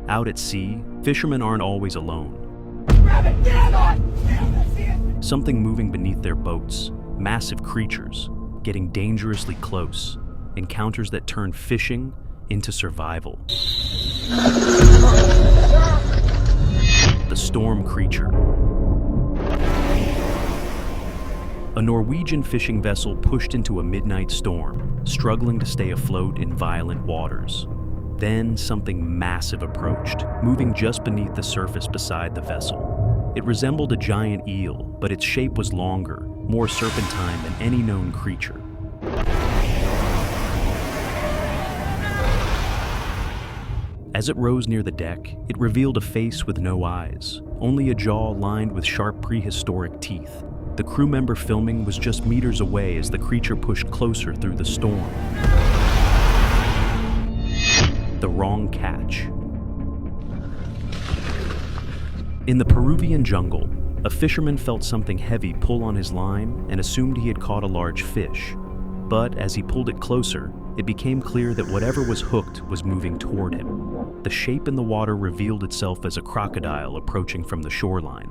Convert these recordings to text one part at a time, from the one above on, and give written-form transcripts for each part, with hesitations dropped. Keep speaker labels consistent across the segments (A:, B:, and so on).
A: Out at sea, fishermen aren't always alone.
B: Grab it! Get on!
A: Something moving beneath their boats, massive creatures, getting dangerously close, encounters that turn fishing into survival. The storm creature. A Norwegian fishing vessel pushed into a midnight storm, struggling to stay afloat in violent waters. Then something massive approached, moving just beneath the surface beside the vessel. It resembled a giant eel, but its shape was longer, more serpentine than any known creature. As it rose near the deck, it revealed a face with no eyes, only a jaw lined with sharp prehistoric teeth. The crew member filming was just meters away as the creature pushed closer through the storm. The wrong catch. In the Peruvian jungle, a fisherman felt something heavy pull on his line and assumed he had caught a large fish. But as he pulled it closer, it became clear that whatever was hooked was moving toward him. The shape in the water revealed itself as a crocodile approaching from the shoreline.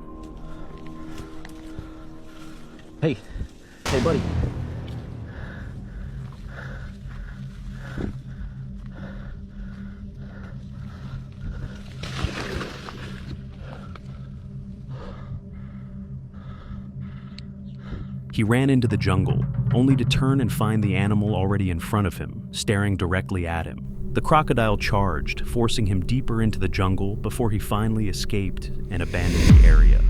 C: Hey buddy.
A: He ran into the jungle, only to turn and find the animal already in front of him, staring directly at him. The crocodile charged, forcing him deeper into the jungle before he finally escaped and abandoned the area.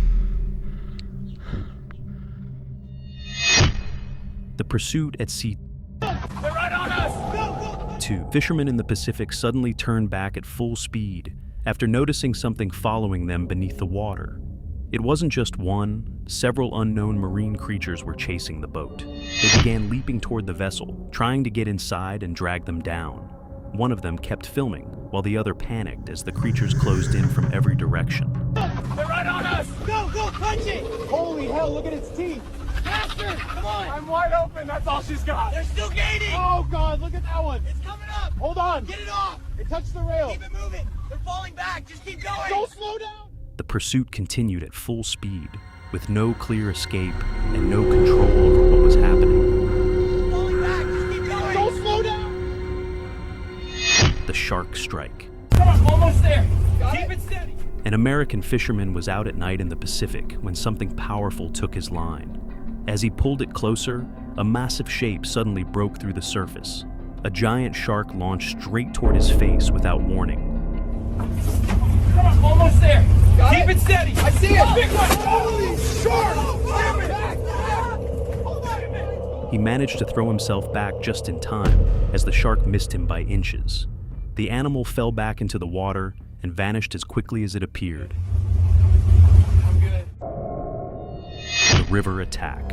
A: The pursuit at sea.
B: They're right on us!
A: Two fishermen in the Pacific suddenly turned back at full speed after noticing something following them beneath the water. It wasn't just one, several unknown marine creatures were chasing the boat. They began leaping toward the vessel, trying to get inside and drag them down. One of them kept filming, while the other panicked as the creatures closed in from every direction.
B: They're right on us! Go, punch it!
D: Holy hell, look at its teeth!
B: Faster! Come on!
D: I'm wide open, that's all she's got!
B: They're still gaining!
D: Oh god, look at that one!
B: It's coming up!
D: Hold on!
B: Get it off!
D: It touched the rail!
B: Keep it moving! They're falling back! Just keep going!
D: Don't slow down!
A: The pursuit continued at full speed, with no clear escape and no control over what was happening.
B: Falling back! Just keep going!
D: Don't slow down!
A: The shark strike.
B: Come on, almost there! Keep it steady!
A: An American fisherman was out at night in the Pacific when something powerful took his line. As he pulled it closer, a massive shape suddenly broke through the surface. A giant shark launched straight toward his face without warning.
B: Come on, almost there! Keep it steady!
D: I see it!
B: Big one!
D: Holy shark!
A: He managed to throw himself back just in time as the shark missed him by inches. The animal fell back into the water and vanished as quickly as it appeared.
B: I'm good.
A: The river attack.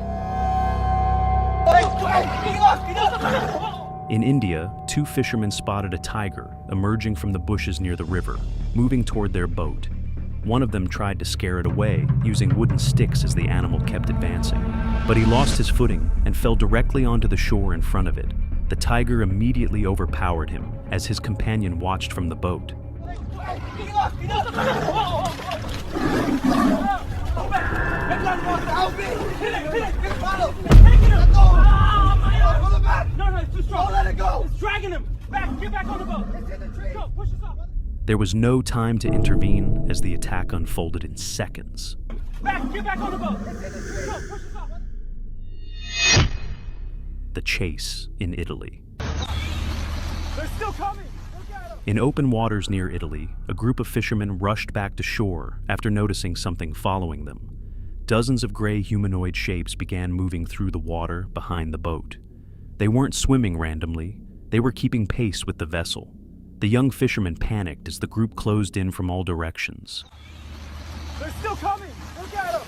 A: In India, two fishermen spotted a tiger emerging from the bushes near the river, moving toward their boat. One of them tried to scare it away, using wooden sticks as the animal kept advancing. But he lost his footing and fell directly onto the shore in front of it. The tiger immediately overpowered him as his companion watched from the boat.
B: No, it's too strong. Don't let it go. It's dragging him. Back, get back on the boat. It's in the tree. Go, push us up.
A: There was no time to intervene as the attack unfolded in seconds.
B: Back, get back on the boat. It's in the tree. Go, push us up.
A: The chase in Italy.
D: They're still coming! Look at them!
A: In open waters near Italy, a group of fishermen rushed back to shore after noticing something following them. Dozens of gray humanoid shapes began moving through the water behind the boat. They weren't swimming randomly, they were keeping pace with the vessel. The young fishermen panicked as the group closed in from all directions.
D: They're still coming! Look at them!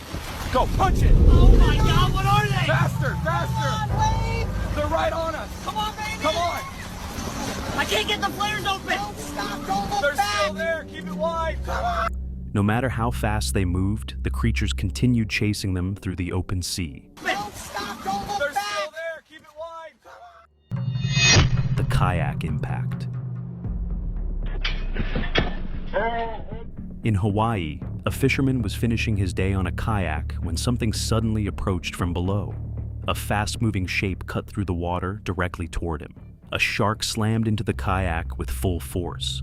D: Go, punch it!
B: Oh my God, what are they?
D: Faster, faster!
B: Come on, Wade!
D: They're right on us!
B: Come on, baby!
D: Come on!
B: I can't get the flares open! Don't stop, don't look
D: They're
B: back!
D: still there! Keep it wide!
B: Come on!
A: No matter how fast they moved, the creatures continued chasing them through the open sea.
B: Don't stop, don't look
D: They're
B: back!
D: still there! Keep it wide! Come on!
A: The kayak impact. In Hawaii, a fisherman was finishing his day on a kayak when something suddenly approached from below. A fast-moving shape cut through the water directly toward him. A shark slammed into the kayak with full force.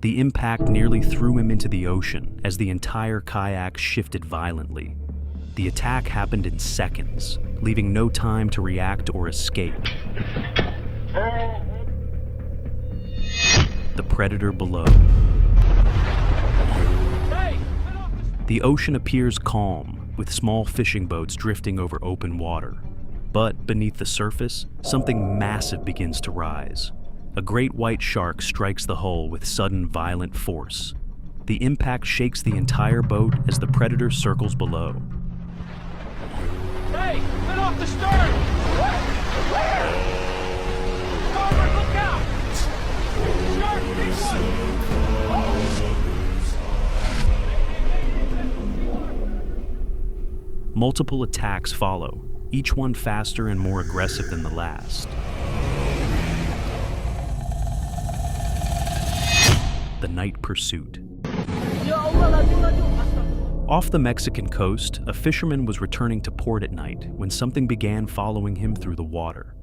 A: The impact nearly threw him into the ocean as the entire kayak shifted violently. The attack happened in seconds, leaving no time to react or escape. The predator below. The ocean appears calm, with small fishing boats drifting over open water. But beneath the surface, something massive begins to rise. A great white shark strikes the hull with sudden, violent force. The impact shakes the entire boat as the predator circles below.
B: Hey, get off the stern! Starboard, look out! Shark, big one!
A: Multiple attacks follow, each one faster and more aggressive than the last. The night pursuit. Off the Mexican coast, a fisherman was returning to port at night when something began following him through the water.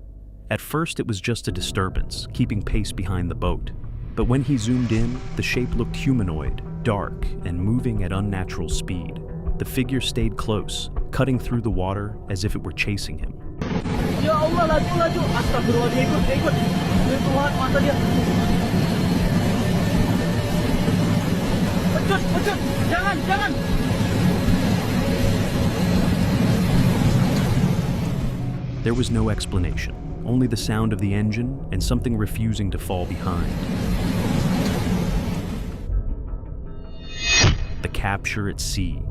A: At first, it was just a disturbance, keeping pace behind the boat. But when he zoomed in, the shape looked humanoid, dark, and moving at unnatural speed. The figure stayed close, cutting through the water as if it were chasing him. There was no explanation, only the sound of the engine and something refusing to fall behind. The capture at sea.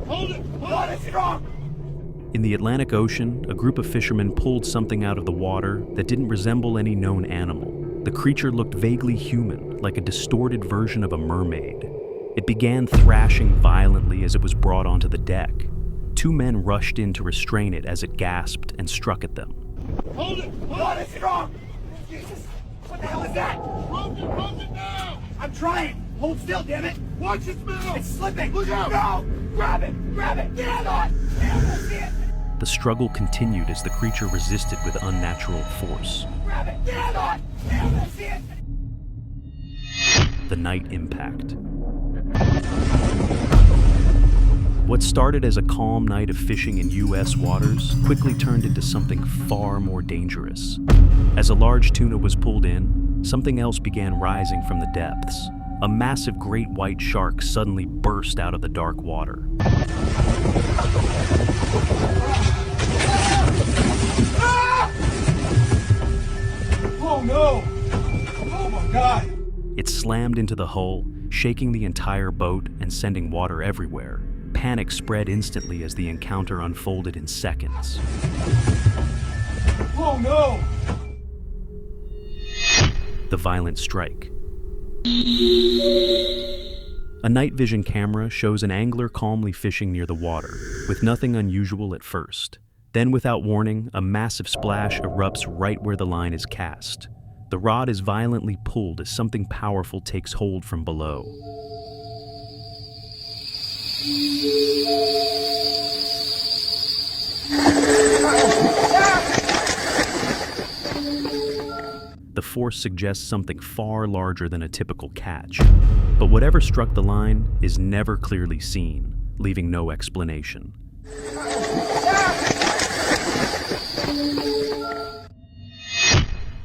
B: Hold it! Hold it! Strong!
A: In the Atlantic Ocean, a group of fishermen pulled something out of the water that didn't resemble any known animal. The creature looked vaguely human, like a distorted version of a mermaid. It began thrashing violently as it was brought onto the deck. Two men rushed in to restrain it as it gasped and struck at them.
B: Hold it! Hold it! Strong! Jesus! What the hell is that? Hold it now! I'm trying! Hold still, damn it! Watch its mouth! It's slipping! Look out! No! Grab it! Grab it! Get on! Damn, I see it!
A: The struggle continued as the creature resisted with unnatural force.
B: Grab it! Get on! Damn, I see it!
A: The night impact. What started as a calm night of fishing in U.S. waters quickly turned into something far more dangerous. As a large tuna was pulled in, something else began rising from the depths. A massive great white shark suddenly burst out of the dark water.
B: Ah! Oh no! Oh my God!
A: It slammed into the hull, shaking the entire boat and sending water everywhere. Panic spread instantly as the encounter unfolded in seconds.
B: Oh no!
A: The violent strike. A night vision camera shows an angler calmly fishing near the water, with nothing unusual at first. Then, without warning, a massive splash erupts right where the line is cast. The rod is violently pulled as something powerful takes hold from below. The force suggests something far larger than a typical catch. But whatever struck the line is never clearly seen, leaving no explanation.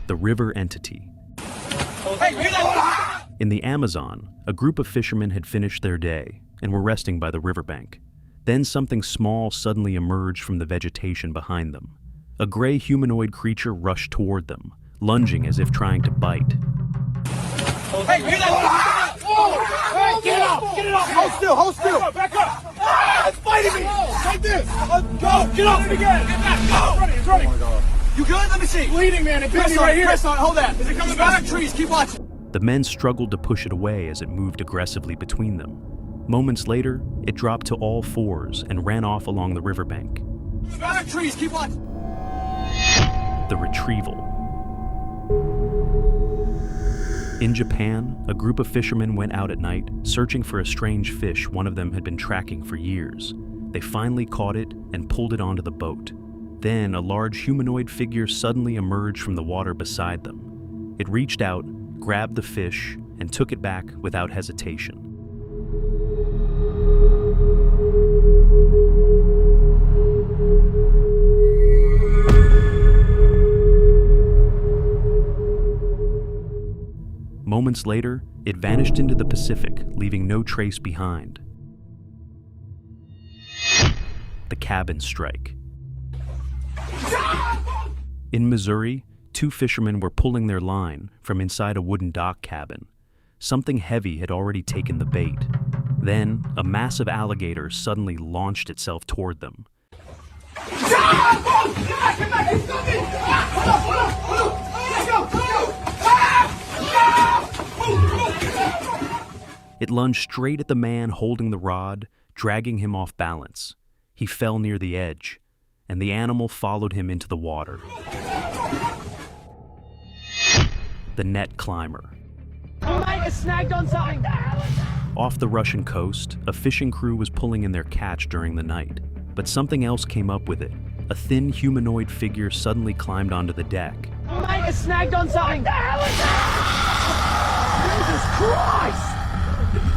A: The river entity. In the Amazon, a group of fishermen had finished their day and were resting by the riverbank. Then something small suddenly emerged from the vegetation behind them. A gray humanoid creature rushed toward them, lunging as if trying to bite.
B: Hey, get up! Hey, get up! Get it off! Hold still! Hold still! Back up! Ah, it's biting me! Like this! Go! Get off it again! Get back! Go! It's running! It's running! Oh my God. You good? Let me see. Bleeding, man. It bit me right here. Press on. Hold that. Is it coming back? Trees. Keep watching.
A: The men struggled to push it away as it moved aggressively between them. Moments later, it dropped to all fours and ran off along the riverbank.
B: Back trees. Keep watching.
A: the retrieval. In Japan, a group of fishermen went out at night searching for a strange fish one of them had been tracking for years. They finally caught it and pulled it onto the boat. Then a large humanoid figure suddenly emerged from the water beside them. It reached out, grabbed the fish, and took it back without hesitation. Moments later, it vanished into the Pacific, leaving no trace behind. The cabin strike. In Missouri, 2 fishermen were pulling their line from inside a wooden dock cabin. Something heavy had already taken the bait. Then, a massive alligator suddenly launched itself toward them. It lunged straight at the man holding the rod, dragging him off balance. He fell near the edge, and the animal followed him into the water. The net climber.
D: Oh, mate, it's snagged on something.
A: Off the Russian coast, a fishing crew was pulling in their catch during the night, but something else came up with it. A thin humanoid figure suddenly climbed onto the deck.
D: Oh, mate, it's snagged on something. Jesus Christ!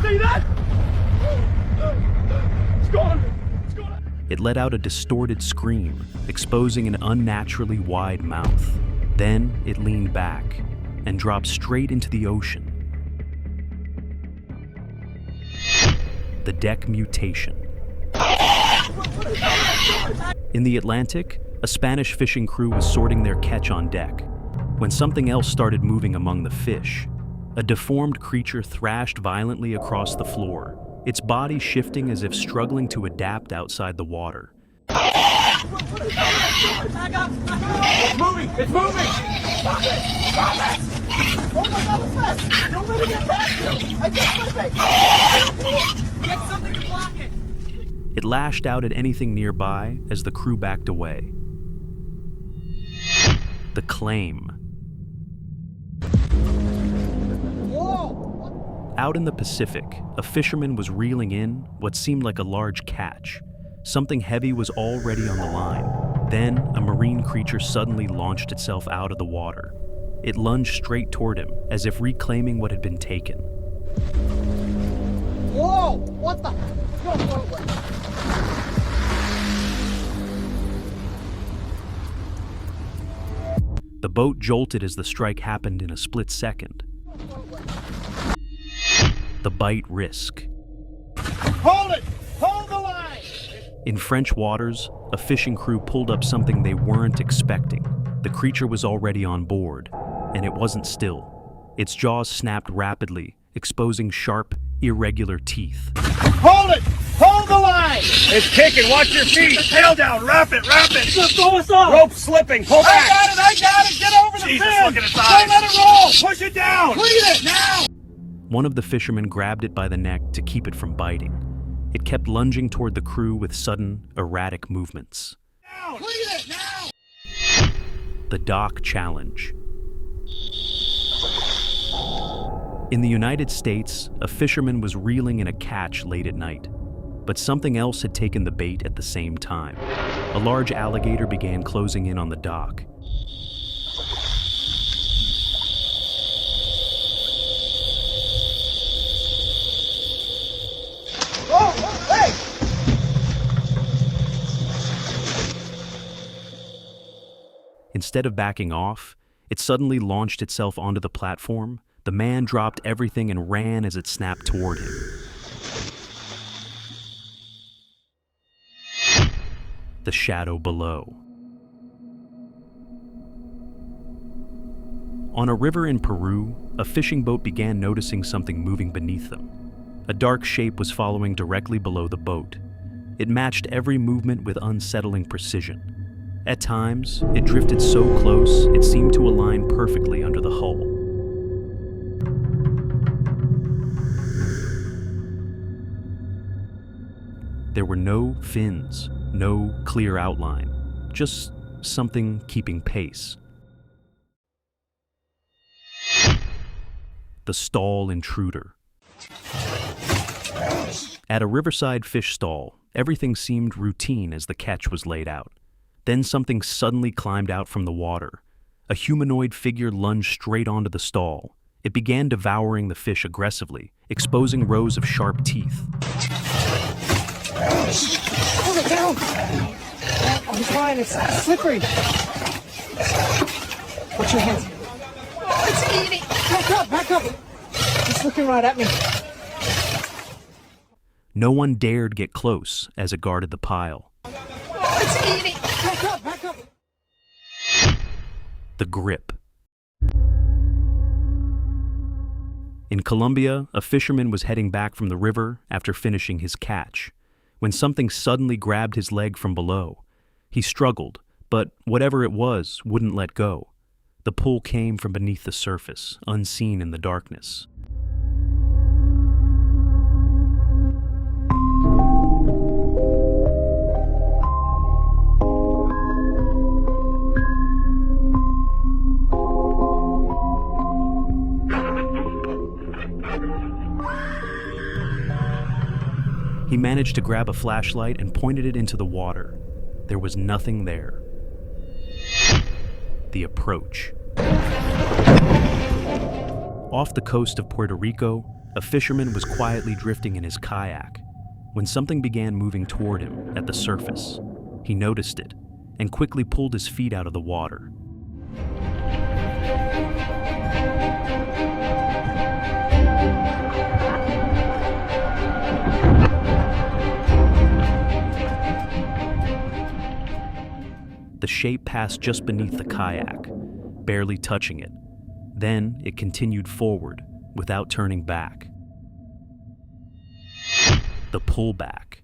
D: See that? It's gone. It's gone.
A: It let out a distorted scream, exposing an unnaturally wide mouth. Then it leaned back and dropped straight into the ocean. The deck mutation. In the Atlantic, a Spanish fishing crew was sorting their catch on deck when something else started moving among the fish. A deformed creature thrashed violently across the floor, its body shifting as if struggling to adapt outside the water.
D: It's moving! It's moving! Stop it! Stop it! Oh my God, what's that? Don't let it get past you! I just slipping! Get something to block it!
A: It lashed out at anything nearby as the crew backed away. The claim. Out in the Pacific, a fisherman was reeling in what seemed like a large catch. Something heavy was already on the line. Then, a marine creature suddenly launched itself out of the water. It lunged straight toward him, as if reclaiming what had been taken.
D: Whoa! What the? Go forward!
A: The boat jolted as the strike happened in a split second. The bite risk.
D: Hold it! Hold the line!
A: In French waters, a fishing crew pulled up something they weren't expecting. The creature was already on board, and it wasn't still. Its jaws snapped rapidly, exposing sharp, irregular teeth.
D: Hold it! Hold the line!
B: It's kicking. Watch your feet. Tail down. Wrap it. Wrap it.
D: Throw us off!
B: Rope slipping. Pull back.
D: I got it! Get over the
B: Jesus,
D: fin!
B: look at its
D: Don't
B: eyes.
D: let it roll!
B: Push it down.
D: Clean it now!
A: One of the fishermen grabbed it by the neck to keep it from biting. It kept lunging toward the crew with sudden, erratic movements.
B: Down.
D: Clean it now!
A: The dock challenge. In the United States, a fisherman was reeling in a catch late at night, but something else had taken the bait at the same time. A large alligator began closing in on the dock.
D: Oh, hey!
A: Instead of backing off, it suddenly launched itself onto the platform. The man dropped everything and ran as it snapped toward him. The shadow below. On a river in Peru, a fishing boat began noticing something moving beneath them. A dark shape was following directly below the boat. It matched every movement with unsettling precision. At times, it drifted so close it seemed to align perfectly under the hull. There were no fins, no clear outline, just something keeping pace. The stall intruder. At a riverside fish stall, everything seemed routine as the catch was laid out. Then something suddenly climbed out from the water. A humanoid figure lunged straight onto the stall. It began devouring the fish aggressively, exposing rows of sharp teeth.
D: Hold it down! I'm trying, it's slippery. Watch your hands. Oh, it's eating! Back up! It's looking right at me.
A: No one dared get close as it guarded the pile.
D: Oh, it's eating! Back up!
A: The grip. In Colombia, a fisherman was heading back from the river after finishing his catch, when something suddenly grabbed his leg from below. He struggled, but whatever it was wouldn't let go. The pull came from beneath the surface, unseen in the darkness. He managed to grab a flashlight and pointed it into the water. There was nothing there. The approach. Off the coast of Puerto Rico, a fisherman was quietly drifting in his kayak when something began moving toward him at the surface. He noticed it and quickly pulled his feet out of the water. The shape passed just beneath the kayak, barely touching it. Then it continued forward without turning back. The pullback.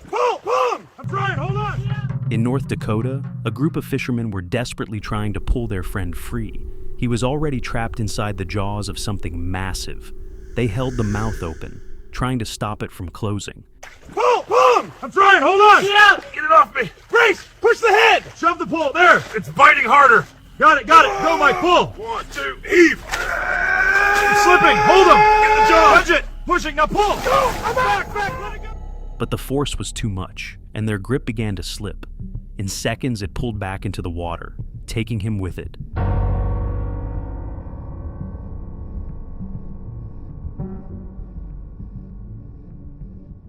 B: Pull him! I'm trying, hold on!
A: In North Dakota, a group of fishermen were desperately trying to pull their friend free. He was already trapped inside the jaws of something massive. They held the mouth open, trying to stop it from closing.
B: Pull him! I'm trying, hold on! Get it off me! Grace, push the head! Shove the pull, there! It's biting harder! Got it, go Mike, pull! 1, 2, heave! It's slipping, hold him! Get the jaw! Touch it! Pushing, now pull! Go! I'm back, let it go!
A: But the force was too much, and their grip began to slip. In seconds, it pulled back into the water, taking him with it.